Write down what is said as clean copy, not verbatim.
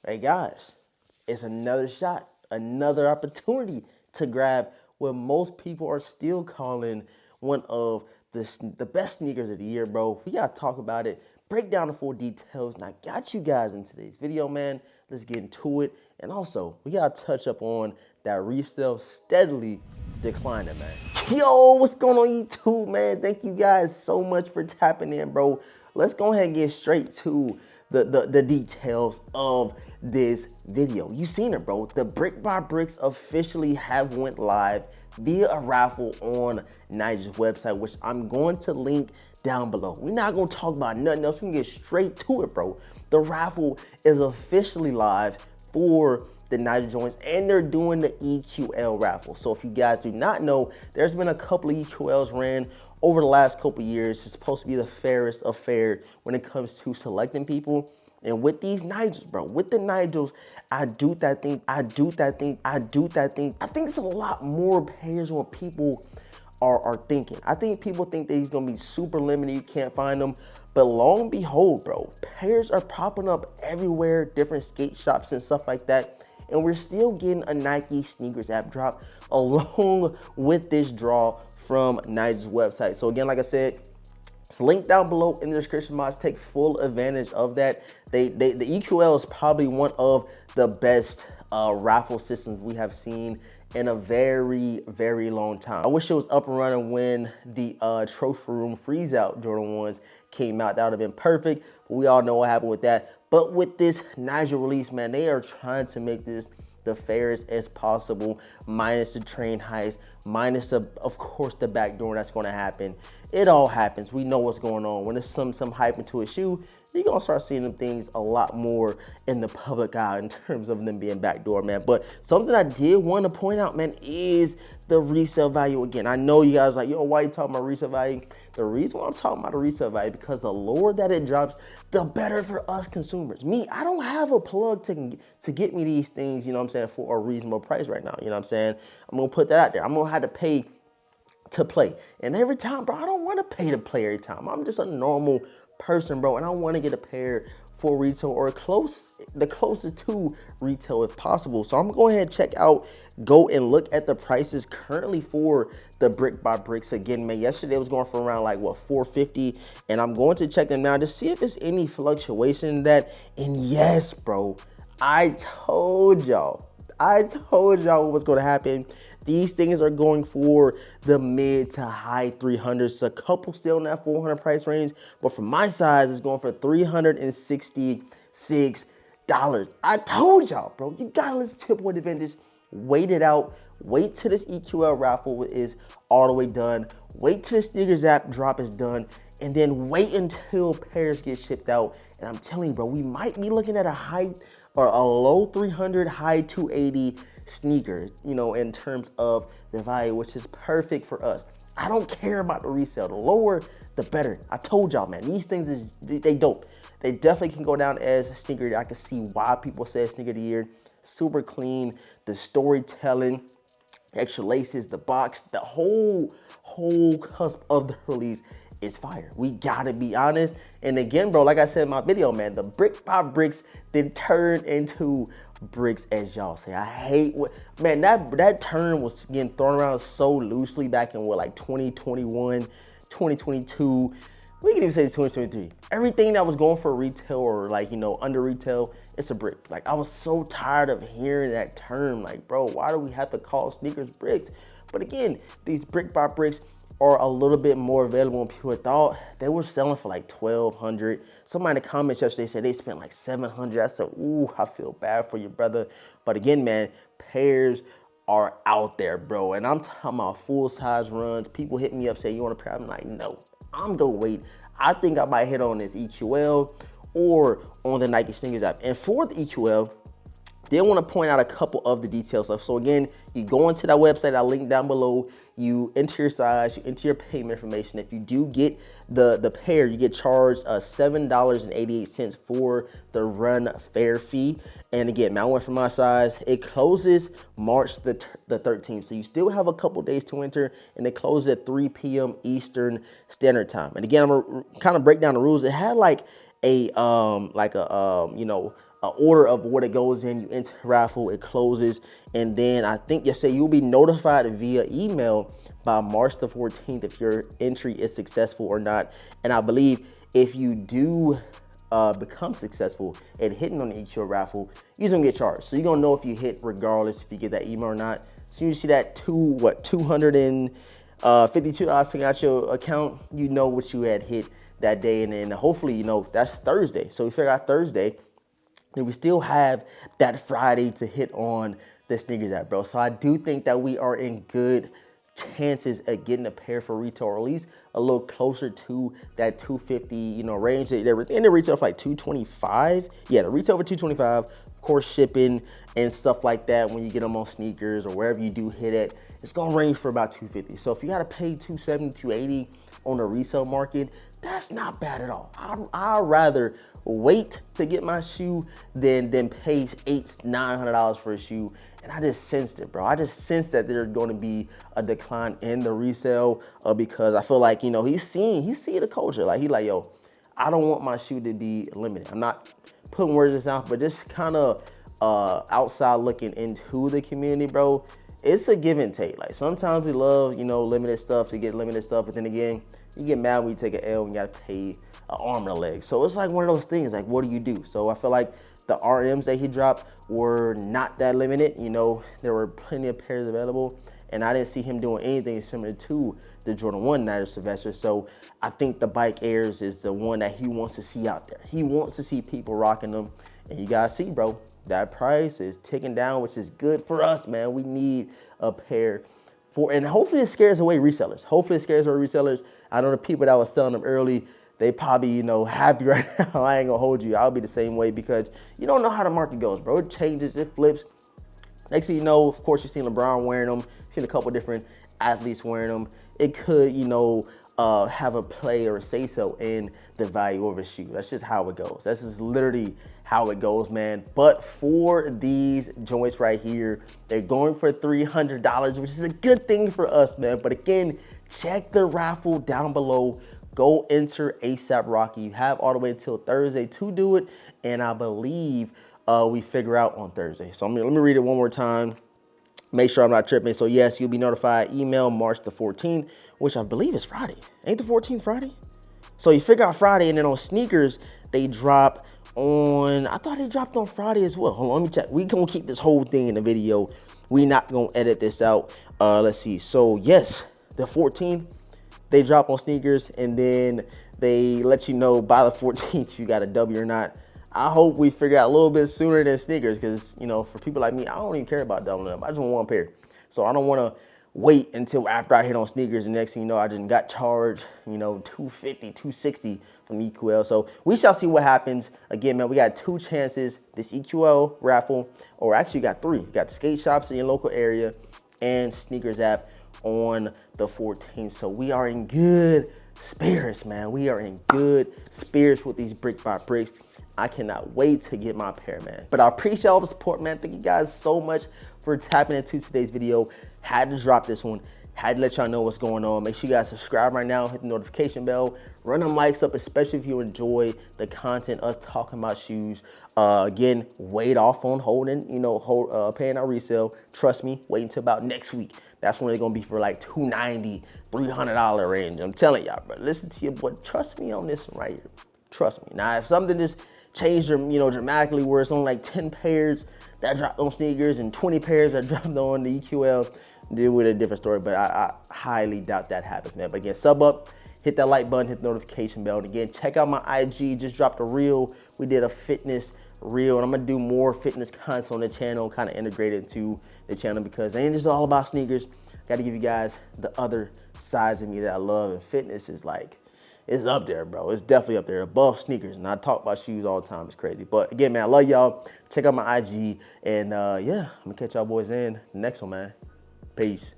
Hey guys, it's another shot, another opportunity to grab what most people are still calling one of the best sneakers of the year, bro. We gotta talk about it, break down the full details, and I got you guys in today's video, man. Let's get into it. And also, we gotta touch up on that resale steadily declining, man. Yo, what's going on YouTube, man? Thank you guys so much for tapping in, bro. Let's go ahead and get straight to the details of this video. You seen it, bro. The Brick by Bricks officially have went live via a raffle on Nigel's website, which I'm going to link down below. We're not gonna talk about nothing else. We can get straight to it, bro. The raffle is officially live for the Nigel joints, and they're doing the EQL raffle. So if you guys do not know, there's been a couple of EQLs ran over the last couple of years. It's supposed to be the fairest affair when it comes to selecting people. And with these Nigels, bro, with the Nigels, I think it's a lot more pairs than what people are thinking. I think people think that he's gonna be super limited, you can't find them. But lo and behold, bro, pairs are popping up everywhere, different skate shops and stuff like that. And we're still getting a Nike sneakers app drop along with this draw from Nigel's website. So again, like I said, it's linked down below in the description box. Take full advantage of that. The EQL is probably one of the best raffle systems we have seen in a very, very long time. I wish it was up and running when the trophy room freeze out Jordan 1s came out. That would have been perfect, but we all know what happened with that. But with this Nigel release, man, they are trying to make this the fairest as possible, minus the train heist, minus of course the back door that's going to happen. It all happens. We know what's going on. When there's some hype into a shoe, you're gonna start seeing them things a lot more in the public eye in terms of them being backdoor, man. But something I did want to point out, man, is the resale value. Again, I know you guys are like, yo, why are you talking about resale value? The reason why I'm talking about the resale value, because the lower that it drops, the better for us consumers. Me, I don't have a plug to get me these things, you know what I'm saying, for a reasonable price right now. You know what I'm saying? I'm gonna put that out there. I'm gonna have to pay to play. And every time, bro, I don't want to pay to play every time. I'm just a normal person, bro, and I want to get a pair for retail or the closest to retail if possible. So I'm gonna go ahead and check out, go and look at the prices currently for the Brick by Bricks. Again, man, yesterday it was going for around like what, $450, and I'm going to check them now to see if there's any fluctuation in that. And yes, bro, I told y'all what was going to happen. These things are going for the mid to high 300s. A couple still in that 400 price range, but for my size, it's going for $366. I told y'all, bro, you gotta listen to Boy Advantage. Wait it out. Wait till this EQL raffle is all the way done. Wait till the sneakers app drop is done. And then wait until pairs get shipped out. And I'm telling you, bro, we might be looking at a high or a low 300, high 280 sneaker, you know, in terms of the value, which is perfect for us. I don't care about the resale. The lower, the better. I told y'all, man, these things, they dope. They definitely can go down as a sneaker. I can see why people say sneaker of the year. Super clean, the storytelling, extra laces, the box, the whole cusp of the release is fire. We gotta be honest. And again, bro, like I said in my video, man, the Brick by Bricks then turned into bricks, as y'all say. I hate what, man, that term was getting thrown around so loosely back in what, like 2021, 2022. We can even say 2023. Everything that was going for retail or like, you know, under retail, it's a brick. Like, I was so tired of hearing that term. Like, bro, why do we have to call sneakers bricks? But again, these Brick by Bricks are a little bit more available than people thought. They were selling for like $1,200. Somebody in the comments yesterday said they spent like $700. I said, ooh, I feel bad for you, brother. But again, man, pairs are out there, bro. And I'm talking about full size runs. People hit me up saying, you want a pair? I'm like, no, I'm gonna wait. I think I might hit on this EQL or on the Nike Sneakers app. And for the EQL, then want to point out a couple of the details. So again, you go into that website, I'll link down below, you enter your size, you enter your payment information. If you do get the pair, you get charged $7.88 for the run fair fee. And again, man, I went for my size. It closes March the 13th. So you still have a couple days to enter, and it closes at 3 p.m. Eastern Standard Time. And again, I'm gonna kind of break down the rules. It had like a you know, order of what it goes in. You enter Raffle, it closes, and then I think you say you'll be notified via email by March the 14th if your entry is successful or not. And I believe if you do become successful at hitting on the EQL raffle, you're gonna get charged. So you're gonna know if you hit regardless if you get that email or not. So you see that $252 coming out your account, you know what you had hit that day, and then hopefully, you know, that's Thursday. So we figure out Thursday, and we still have that Friday to hit on the sneakers app, bro. So I do think that we are in good chances at getting a pair for retail, or at least a little closer to that 250, you know, range. They were in the retail for like 225. Yeah, the retail for 225. Of course, shipping and stuff like that when you get them on sneakers or wherever you do hit it, it's gonna range for about 250. So if you gotta pay 270, 280 on the resale market, that's not bad at all. I'd rather wait to get my shoe than pay $800-900 for a shoe. And I just sensed it, bro. I just sensed that there's going to be a decline in the resale because I feel like, you know, he's seeing the culture. Like, yo, I don't want my shoe to be limited. I'm not putting words in his mouth, but just kind of outside looking into the community, bro. It's a give and take. Like, sometimes we love, you know, limited stuff to get limited stuff, but then again, you get mad when you take an L and you gotta pay an arm and a leg. So it's like one of those things, like, what do you do? So I feel like the RMs that he dropped were not that limited. You know, there were plenty of pairs available, and I didn't see him doing anything similar to the Jordan 1 Night of Sylvester. So I think the Bike Airs is the one that he wants to see out there. He wants to see people rocking them, and you guys see, bro, that price is ticking down, which is good for us, man. We need a pair and hopefully it scares away resellers. Hopefully it scares away resellers. I know the people that was selling them early, they probably, you know, happy right now. I ain't gonna hold you. I'll be the same way because you don't know how the market goes, bro. It changes, it flips. Next thing you know, of course, you've seen LeBron wearing them. You've seen a couple different athletes wearing them. It could, you know, have a play or a say-so in the value of a shoe. That's just how it goes. That's just literally how it goes, man. But for these joints right here, they're going for $300, which is a good thing for us, man. But again, check the raffle down below. Go enter ASAP Rocky. You have all the way until Thursday to do it, and I believe we figure out on Thursday. So let me read it one more time. Make sure I'm not tripping. So yes, you'll be notified. Email March the 14th, which I believe is Friday. Ain't the 14th Friday? So you figure out Friday, and then on sneakers, they drop on, I thought they dropped on Friday as well. Hold on, let me check. We gonna keep this whole thing in the video. We not gonna edit this out. Let's see. So yes, the 14th, they drop on sneakers, and then they let you know by the 14th if you got a W or not. I hope we figure out a little bit sooner than sneakers because, you know, for people like me, I don't even care about doubling up. I just want one pair. So I don't want to wait until after I hit on sneakers, and next thing you know, I just got charged, you know, $250, $260 from EQL. So we shall see what happens. Again, man, we got two chances. This EQL raffle, or actually you got three. You got skate shops in your local area and sneakers app on the 14th. So we are in good spirits, man. We are in good spirits with these brick by bricks. I cannot wait to get my pair, man. But I appreciate all the support, man. Thank you guys so much for tapping into today's video. Had to drop this one. Had to let y'all know what's going on. Make sure you guys subscribe right now. Hit the notification bell. Run them likes up, especially if you enjoy the content, us talking about shoes. Again, wait off on holding, you know, paying our resale. Trust me, wait until about next week. That's when they're gonna be for like $290, $300 range. I'm telling y'all, bro. Listen to your boy. Trust me on this one right here. Trust me. Now, if something just changed, you know, dramatically, where it's only like 10 pairs that dropped on sneakers and 20 pairs that dropped on the EQL, deal with a different story. But I highly doubt that happens, man. But again, sub up, hit that like button, hit the notification bell. And again, check out my IG. Just dropped a reel. We did a fitness reel, and I'm gonna do more fitness content on the channel, kind of integrate it into the channel because it ain't just all about sneakers. Got to give you guys the other sides of me that I love, and fitness is like, it's up there, bro. It's definitely up there, above sneakers. And I talk about shoes all the time. It's crazy. But again, man, I love y'all. Check out my IG. And yeah, I'm going to catch y'all boys in the next one, man. Peace.